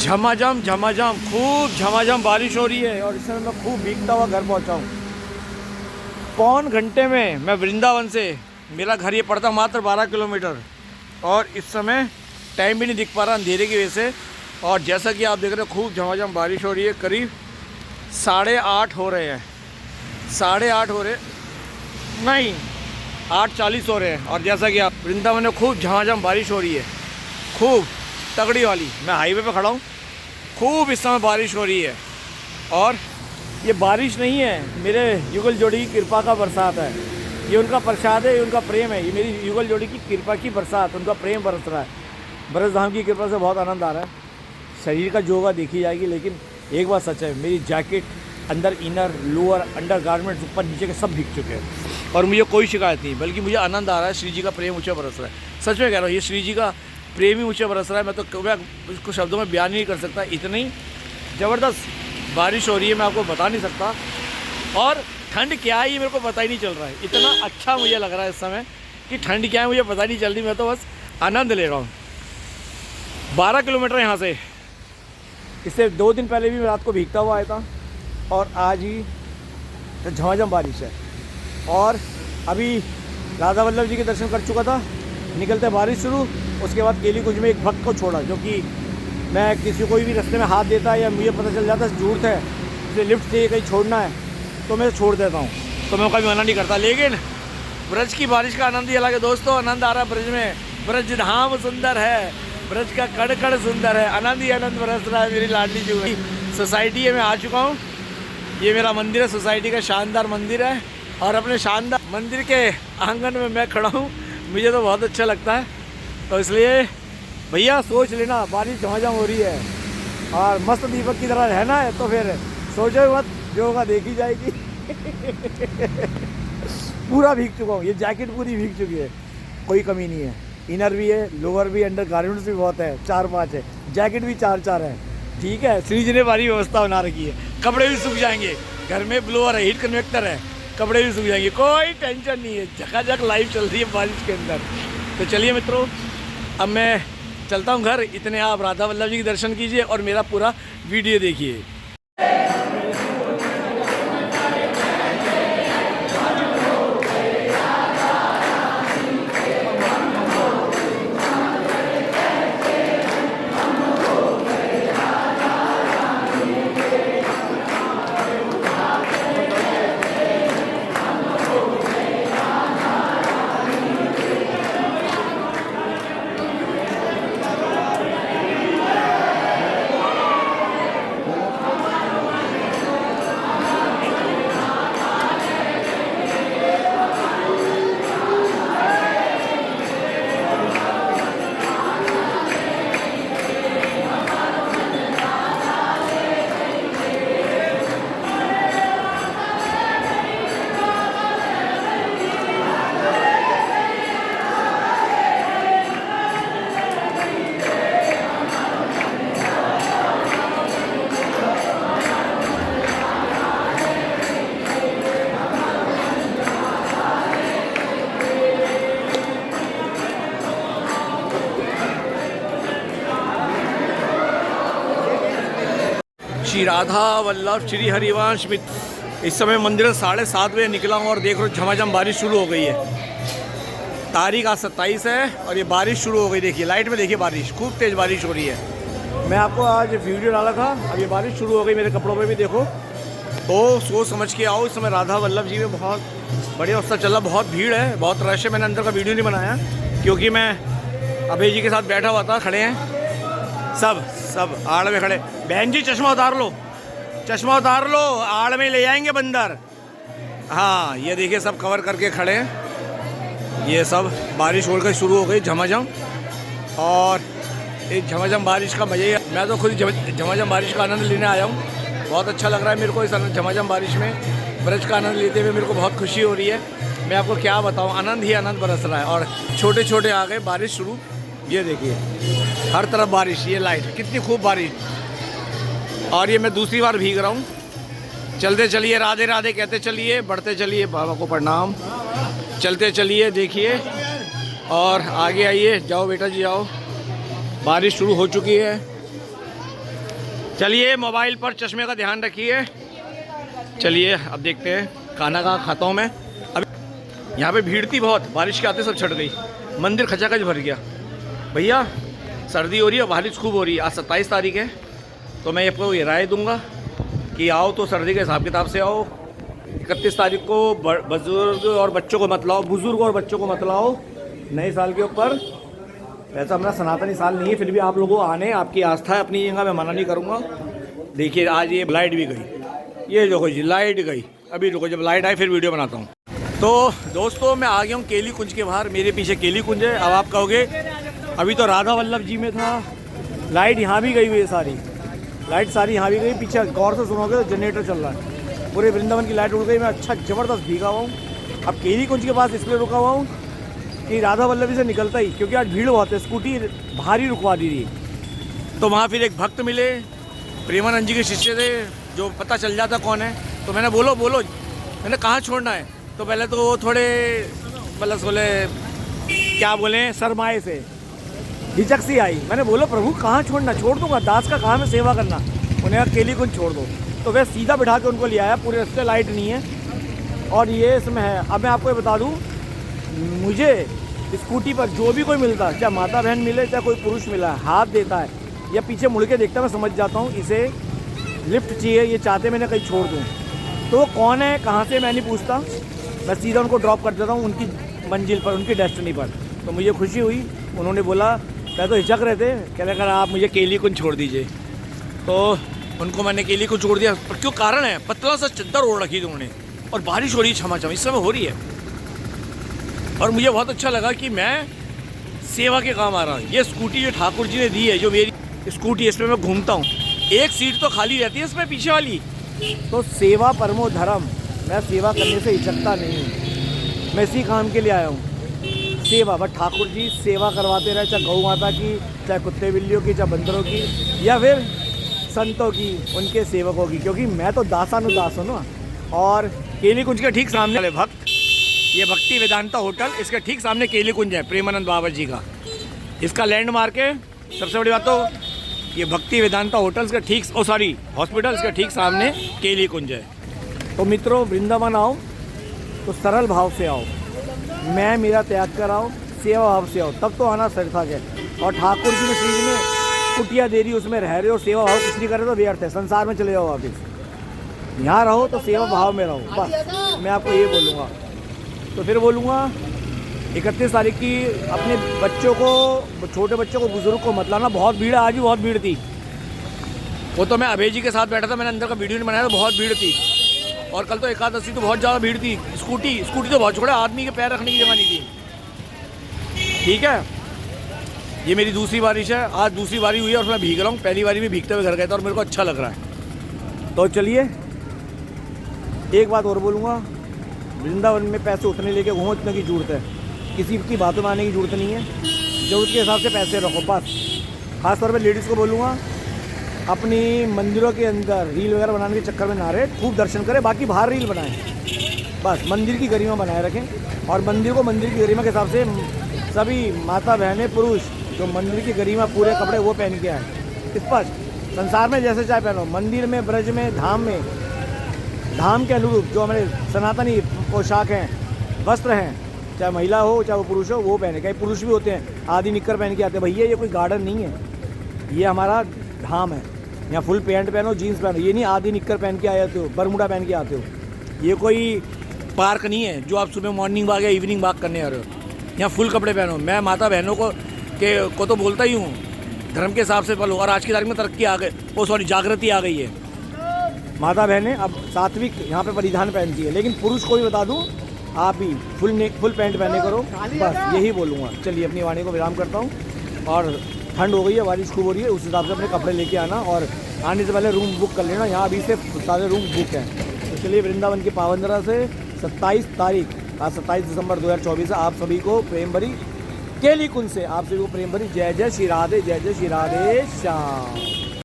झमाझम खूब झमाझम बारिश हो रही है और इस समय मैं खूब भीगता हुआ घर पहुंचा हूँ। पौन घंटे में मैं वृंदावन से, मेरा घर ये पड़ता मात्र 12 किलोमीटर, और इस समय टाइम भी नहीं दिख पा रहा अंधेरे की वजह से। और जैसा कि आप देख रहे हो खूब झमाझम बारिश हो रही है। करीब 8:30 हो रहे हैं, 8:30 हो रहे नहीं 8:40 हो रहे हैं। और जैसा कि आप वृंदावन में खूब झमाझम बारिश हो रही है, खूब तगड़ी वाली। मैं हाईवे पे खड़ा हूँ, खूब इस समय बारिश हो रही है। और ये बारिश नहीं है, मेरे युगल जोड़ी की कृपा का बरसात है। ये उनका प्रसाद है, ये उनका प्रेम है। ये मेरी युगल जोड़ी की कृपा की बरसात, उनका प्रेम बरस रहा है। बरस धाम की कृपा से बहुत आनंद आ रहा है। शरीर का जोगा देखी जाएगी, लेकिन एक बात सच है, मेरी जैकेट, अंदर इनर, लोअर, अंडर गारमेंट्स, ऊपर नीचे के सब भीग चुके हैं और मुझे कोई शिकायत नहीं, बल्कि मुझे आनंद आ रहा है। श्री जी का प्रेम मुझे बरस रहा है। सच में कह रहा हूँ, ये श्री जी का प्रेम ही मुझे बरस रहा है। मैं तो इसको शब्दों में बयान नहीं कर सकता। इतनी ज़बरदस्त बारिश हो रही है, मैं आपको बता नहीं सकता। और ठंड क्या है ये मेरे को पता ही नहीं चल रहा है। इतना अच्छा मुझे लग रहा है इस समय कि ठंड क्या है मुझे पता नहीं चल रही। मैं तो बस आनंद ले रहा हूँ। 12 किलोमीटर यहाँ से। इससे 2 दिन पहले भी मैं रात को भीगता हुआ आया था और आज ही झमाझम बारिश है। और अभी राधा वल्लभ जी के दर्शन कर चुका था, निकलते बारिश शुरू। उसके बाद केली कुंज में एक भक्त को छोड़ा, जो कि मैं किसी कोई भी रास्ते में हाथ देता है या मुझे पता चल जाता है ज़रूरत है, मुझे लिफ्ट चाहिए, कहीं छोड़ना है, तो मैं छोड़ देता हूँ। तो मैं कभी मना नहीं करता। लेकिन ब्रज की बारिश का आनंद ही अलग है दोस्तों। आनंद आ रहा है ब्रज में। ब्रज धाम सुंदर है, ब्रज का कड़ कड़ सुंदर है। आनंद ही आनंद बरस रहा है। मेरी लाडली जो है सोसाइटी है, मैं आ चुका हूँ। ये मेरा मंदिर है, सोसाइटी का शानदार मंदिर है। और अपने शानदार मंदिर के आंगन में मैं खड़ा हूँ, मुझे तो बहुत अच्छा लगता है। तो इसलिए भैया सोच लेना, बारिश झमाझम हो रही है और मस्त दीपक की तरह रहना है, तो फिर सोचो मत, जो होगा देखी जाएगी। पूरा भीग चुका हूँ, ये जैकेट पूरी भीग चुकी है, कोई कमी नहीं है। इनर भी है, लोअर भी, अंडर गारमेंट्स भी बहुत है, 4-5 है, जैकेट भी 4-4 है। ठीक है, श्री जी ने भारी व्यवस्था बना रखी है। कपड़े भी सूख जाएंगे, घर में ब्लोअर है, हीट कन्वेक्टर है, कपड़े भी सूख जाएंगे, कोई टेंशन नहीं है। झकाझक लाइफ चल रही है बारिश के अंदर। तो चलिए मित्रों, अब मैं चलता हूँ घर। इतने आप राधा वल्लभ जी के दर्शन कीजिए और मेरा पूरा वीडियो देखिए। श्री राधा वल्लभ श्री हरिवंश मित्र। इस समय मंदिर 7:30 बजे निकला हूँ और देख रहे हो झमाझम बारिश शुरू हो गई है। तारीख आज 27 है और ये बारिश शुरू हो गई। देखिए लाइट में, देखिए बारिश, खूब तेज़ बारिश हो रही है। मैं आपको आज वीडियो डाला था, अब ये बारिश शुरू हो गई। मेरे कपड़ों पे भी देखो, तो सोच समझ के आओ। इस समय राधा वल्लभ जी में बहुत बढ़िया अवस्था चल रहा, बहुत भीड़ है, बहुत रश है। मैंने अंदर का वीडियो नहीं बनाया क्योंकि मैं अभय जी के साथ बैठा हुआ था। खड़े हैं सब आड़ में खड़े। बहन जी चश्मा उतार लो, चश्मा उतार लो, आड़ में ले जाएंगे बंदर। हाँ, ये देखिए सब कवर करके खड़े हैं। ये सब बारिश होकर शुरू हो गई झमाझम। और इस झमाझम बारिश का मज़े, मैं तो खुद झमाझम बारिश का आनंद लेने आया हूँ। बहुत अच्छा लग रहा है मेरे को इस झमाझम बारिश में ब्रज का आनंद लेते हुए। मेरे को बहुत खुशी हो रही है। मैं आपको क्या बताऊँ, आनंद ही आनंद बरस रहा है। और छोटे छोटे आ गए बारिश शुरू। ये देखिए हर तरफ बारिश, ये लाइट, कितनी खूब बारिश। और ये मैं दूसरी बार भीग रहा हूँ। चलते चलिए, राधे राधे कहते चलिए, बढ़ते चलिए, बाबा को प्रणाम। चलते चलिए, देखिए और आगे आइए। जाओ बेटा जी जाओ, बारिश शुरू हो चुकी है। चलिए मोबाइल पर चश्मे का ध्यान रखिए। चलिए अब देखते हैं, खाना कहाँ खाता हूँ मैं। अब यहाँ पे भीड़ थी बहुत, बारिश के आते सब छट गई, मंदिर खचाखच भर गया। भैया सर्दी हो रही है, बारिश खूब हो रही है। आज 27 तारीख है, तो मैं आपको ये राय दूंगा कि आओ तो सर्दी के हिसाब किताब से आओ। 31 तारीख को बुजुर्ग और बच्चों को मत लाओ, बुजुर्ग और बच्चों को मत लाओ नए साल के ऊपर। वैसा हमारा सनातनी साल नहीं है, फिर भी आप लोगों को आने, आपकी आस्था है अपनी जगह, मैं मना नहीं करूँगा। देखिए आज ये लाइट भी गई, ये देखो जी लाइट गई। अभी रुको, जब लाइट आए फिर वीडियो बनाता हूँ। तो दोस्तों मैं आ गया हूँ केली कुंज के बाहर। मेरे पीछे केली कुंज है। अब आप कहोगे अभी तो राधा वल्लभ जी में था, लाइट यहाँ भी गई हुई है, सारी लाइट सारी यहाँ भी गई। पीछे गौर से सुनोगे तो जनरेटर चल रहा है, पूरे वृंदावन की लाइट उड़ गई। मैं अच्छा ज़बरदस्त भीगा हुआ हूँ। अब केली कुंज के पास इसलिए रुका हुआ हूँ कि राधा वल्लभी से निकलता ही, क्योंकि आज भीड़ बहुत है, स्कूटी भारी रुकवा दी थी। तो वहाँ फिर एक भक्त मिले, प्रेमानंद जी के शिष्य थे, जो पता चल जाता कौन है। तो मैंने बोलो मैंने कहाँ छोड़ना है। तो पहले तो वो थोड़े मतलब बोले क्या बोले, शर्माए से हिचक सी आई। मैंने बोला प्रभु कहाँ छोड़ना, छोड़ दूंगा, दास का काम है सेवा करना। उन्हें कहा केली कुंज छोड़ दो। तो वह सीधा बिठा के उनको ले आया, पूरे रास्ते लाइट नहीं है और ये इसमें है। अब मैं आपको ये बता दूँ, मुझे स्कूटी पर जो भी कोई मिलता है, चाहे माता बहन मिले चाहे कोई पुरुष मिला, हाथ देता है या पीछे मुड़ के देखता है, मैं समझ जाता हूँ इसे लिफ्ट चाहिए, ये चाहते मैंने कहीं छोड़ दूँ। तो वो कौन है कहाँ से मैं नहीं पूछता, मैं सीधा उनको ड्रॉप कर देता हूँ उनकी मंजिल पर, उनकी डेस्टिनी पर। तो मुझे खुशी हुई, उन्होंने बोला, पहले तो हिचक रहे थे, कह रहे आप मुझे केली कुंज छोड़ दीजिए। तो उनको मैंने केली कुंज छोड़ दिया। पर क्यों कारण है, पतला सा चद्दर ओढ़ रखी थी उन्होंने और बारिश हो रही है छमाछम, इस समय हो रही है। और मुझे बहुत अच्छा लगा कि मैं सेवा के काम आ रहा हूँ। ये स्कूटी जो ठाकुर जी ने दी है, जो मेरी स्कूटी, इसमें मैं घूमता हूँ, एक सीट तो खाली रहती है इसमें पीछे वाली। तो सेवा परमो धर्म, मैं सेवा करने से हिचकता नहीं हूँ। मैं इसी काम के लिए आया हूँ, सेवा। बट ठाकुर जी सेवा करवाते रहे, चाहे गौ माता की, चाहे कुत्ते बिल्लियों की, चाहे बंदरों की, या फिर संतों की, उनके सेवकों की, क्योंकि मैं तो दासानुदास हूँ ना। और केली कुंज के ठीक सामने वाले भक्त, ये भक्ति वेदांता होटल, इसके ठीक सामने केली कुंज है प्रेमानंद बाबा जी का। इसका लैंडमार्क है। सबसे बड़ी बात तो ये भक्ति वेदांता होटल्स के ठीक, हॉस्पिटल्स के ठीक सामने केली कुंज है। तो मित्रों वृंदावन आओ तो सरल भाव से आओ, मैं मेरा त्याग कर आओ, सेवा भाव से आओ, तब तो आना सार्थक है। और ठाकुर जी ने श्री जी ने कुटिया दे दी, उसमें रह रहे हो, सेवा भाव कुछ नहीं कर रहे तो व्यर्थ है, संसार में चले जाओ वापिस। यहाँ रहो तो सेवा भाव में रहो, बस मैं आपको ये बोलूँगा। तो फिर बोलूँगा 31 तारीख की अपने बच्चों को, छोटे बच्चों को, बुजुर्ग को मत लाना। बहुत भीड़ है, आज भी बहुत भीड़ थी। वो तो मैं अभय जी के साथ बैठा था, मैंने अंदर का वीडियो नहीं बनाया, तो बहुत भीड़ थी। और कल तो एकादशी तो बहुत ज़्यादा भीड़ थी। स्कूटी तो बहुत छोड़ा, आदमी के पैर रखने की जगह नहीं थी। ठीक है, ये मेरी दूसरी बारिश है, आज दूसरी बारी हुई है और मैं भीग रहा हूँ। पहली बारी में भीगते हुए घर गया था और मेरे को अच्छा लग रहा है। तो चलिए एक बात और बोलूँगा, वृंदावन में पैसे उतने लेके घूमो इतने की जरूरत है, किसी की बातों में आने की जरूरत नहीं है। ज़रूरत के हिसाब से पैसे रखो बस। खास तौर पे लेडीज़ को बोलूँगा, अपनी मंदिरों के अंदर रील वगैरह बनाने के चक्कर में ना रहे, खूब दर्शन करें, बाकी बाहर रील बनाएं, बस मंदिर की गरिमा बनाए रखें। और मंदिर को मंदिर की गरिमा के हिसाब से सभी माता बहनें पुरुष जो मंदिर की गरिमा पूरे कपड़े वो पहन के आए। स्पष्ट संसार में जैसे चाहे पहनो, मंदिर में, ब्रज में, धाम के अनुरूप जो हमारे सनातनी पोशाक हैं, वस्त्र हैं, चाहे महिला हो चाहे वो पुरुष हो, वो पहने। कई पुरुष भी होते हैं आधी निक्कर पहन के आते हैं। भैया ये कोई गार्डन नहीं है, ये हमारा धाम है, यहाँ फुल पैंट पहनो, जीन्स पहनो। ये नहीं आधी निक्कर पहन के आते हो, बरमूडा पहन के आते हो। ये कोई पार्क नहीं है जो आप सुबह मॉर्निंग वॉक या इवनिंग वॉक करने आ रहे हो। यहाँ फुल कपड़े पहनो। मैं माता बहनों को तो बोलता ही हूँ, धर्म के हिसाब से पलो। और आज की तारीख में तरक्की आ गई, जागृति आ गई है। माता बहनें अब सात्विक यहाँ पे परिधान पहनती है, लेकिन पुरुष को भी बता दूँ, आप ही फुल पैंट पहने करो, बस यही बोलूँगा। चलिए अपनी वाणी को विराम करता हूँ। और ठंड हो गई है, बारिश खूब हो रही है, उस हिसाब से अपने कपड़े लेके आना और आने से पहले रूम बुक कर लेना। यहाँ अभी से सारे रूम बुक हैं। तो चलिए वृंदावन की पावनधरा से 27 तारीख, आज 27 दिसंबर 2024 है, आप सभी को प्रेम भरी केली कुंज से आप सभी को प्रेम भरी जय जय श्री राधे, जय जय श्री राधे श्याम।